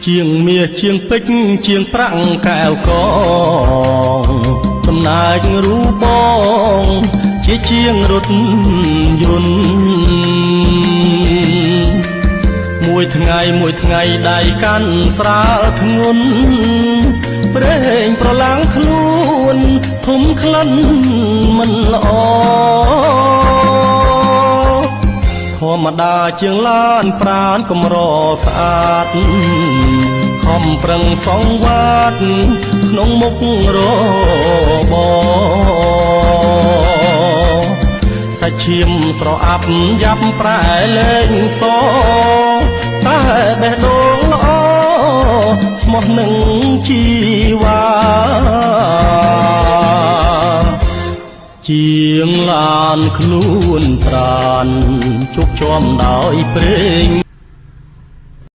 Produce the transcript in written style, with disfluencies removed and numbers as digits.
ជាងមាសជាងពេជ្រជាងប្រាក់កែវកងតំណាចរូបបងជាជាងរថយន្តមួយថ្ងៃដៃកាន់ស្រាលធ្ងន់ប្រេងប្រឡាំងខ្លួនធំក្លិនមិនល្អធម្មតាជាងឡានប្រានកំរស្អាតខំប្រឹងសងវត្តក្នុងមុខរបសាច់ឈាមស្រអាប់យ៉ាប់ប្រែលែងសតែបេះដូងល្អស្មោះនឹងជីវ៉ាជាងឡានខ្លួនប្រានជោគជាំដោយព្រេង